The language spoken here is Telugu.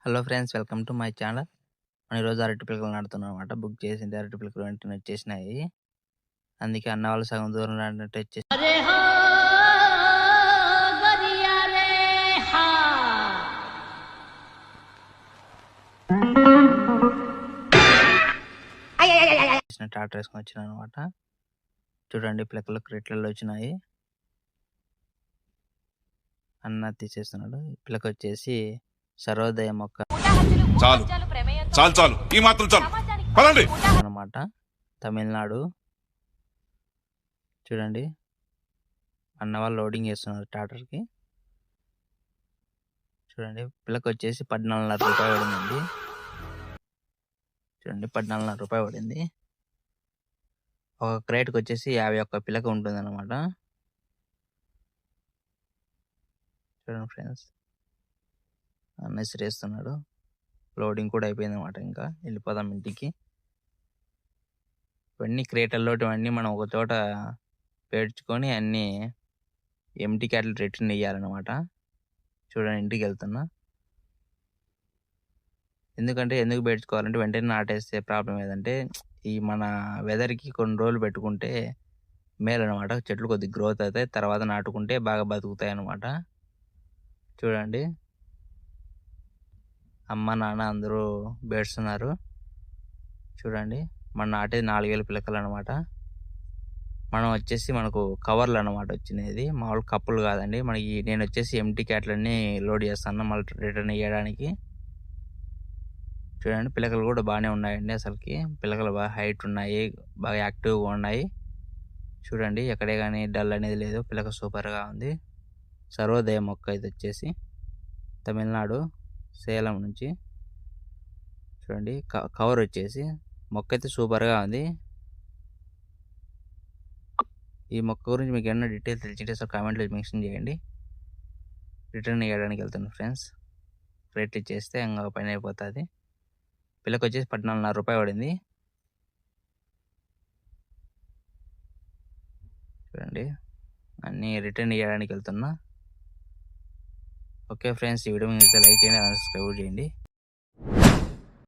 Hello friends, welcome to my channel. మనం ఈరోజు అరటి పిల్లకలు నాటుతున్నాం అనమాట. బుక్ చేసింది అరటి పిల్లకలు వెంటనే వచ్చేసినాయి. అందుకే అన్న వాళ్ళు సగం దూరం నాటినట్టు వచ్చేసి ట్రాక్టర్ వేసుకొని వచ్చిన అనమాట. చూడండి, పిల్లకలు క్రేట్లలో వచ్చినాయి. అన్న తీసేస్తున్నాడు. పిల్లక వచ్చేసి సర్వోదయ మొక్క చాలు చాలు చాలు ఈ మాత్రం చాలు పదండి అనమాట, తమిళనాడు. చూడండి, అన్న వాళ్ళు లోడింగ్ చేస్తున్నారు ట్రాక్టర్కి. చూడండి, పిల్లకి వచ్చేసి 14,500 రూపాయలు పడిందండి. చూడండి, 14,500 రూపాయలు పడింది. ఒక క్రేట్కి వచ్చేసి 51 పిల్లక ఉంటుంది అనమాట. చూడండి ఫ్రెండ్స్, అన్న ఇసిరేస్తున్నాడు. లోడింగ్ కూడా అయిపోయింది అనమాట. ఇంకా వెళ్ళిపోదాం ఇంటికి. ఇవన్నీ క్రేటల్లో ఇవన్నీ మనం ఒక చోట పేర్చుకొని అన్నీ ఎంటీ క్యాట్లు రిటర్న్ ఇవ్వాలన్నమాట. చూడండి, ఇంటికి వెళ్తున్నా. ఎందుకు పేర్చుకోవాలంటే వెంటనే నాటేస్తే ప్రాబ్లం ఏదంటే ఈ మన వెదర్కి కొన్ని రోజులు పెట్టుకుంటే మేలు అనమాట. చెట్లు కొద్దిగా గ్రోత్ అవుతాయి, తర్వాత నాటుకుంటే బాగా బతుకుతాయి అనమాట. చూడండి, అమ్మ నాన్న అందరూ బేడ్స్తున్నారు. చూడండి, మన నాటేది 4,000 పిల్లకలు అనమాట. మనం వచ్చేసి మనకు కవర్లు అనమాట వచ్చినది, మామూలు కప్పులు కాదండి. మనకి నేను వచ్చేసి ఎంటీ క్యాట్లన్నీ లోడ్ చేస్తాను మళ్ళీ రిటర్న్ ఇవ్వడానికి. చూడండి, పిల్లకలు కూడా బాగానే ఉన్నాయండి. అసలుకి పిల్లకలు బాగా హైట్ ఉన్నాయి, బాగా యాక్టివ్గా ఉన్నాయి. చూడండి, ఎక్కడే కానీ డల్ అనేది లేదు. పిల్లక సూపర్గా ఉంది. సర్వోదయ మొక్క ఇది వచ్చేసి తమిళనాడు, సేలం నుంచి. చూడండి, కవర్ వచ్చేసి మొక్క అయితే సూపర్గా ఉంది. ఈ మొక్క గురించి మీకు ఏమైనా డీటెయిల్స్ తెలిసింటే సార్ కామెంట్లో మెన్షన్ చేయండి. రిటర్న్ ఇవ్వడానికి వెళ్తాను ఫ్రెండ్స్. రేట్లు ఇచ్చేస్తే ఇంకా పైన అయిపోతుంది. పిల్లకి వచ్చేసి 14,500 రూపాయలు పడింది. చూడండి, అన్నీ రిటర్న్ ఇవ్వడానికి వెళ్తున్నా. ఓకే ఫ్రెండ్స్, ఈ వీడియో మీకు లైక్ చేయండి, సబ్స్క్రైబ్ చేయండి.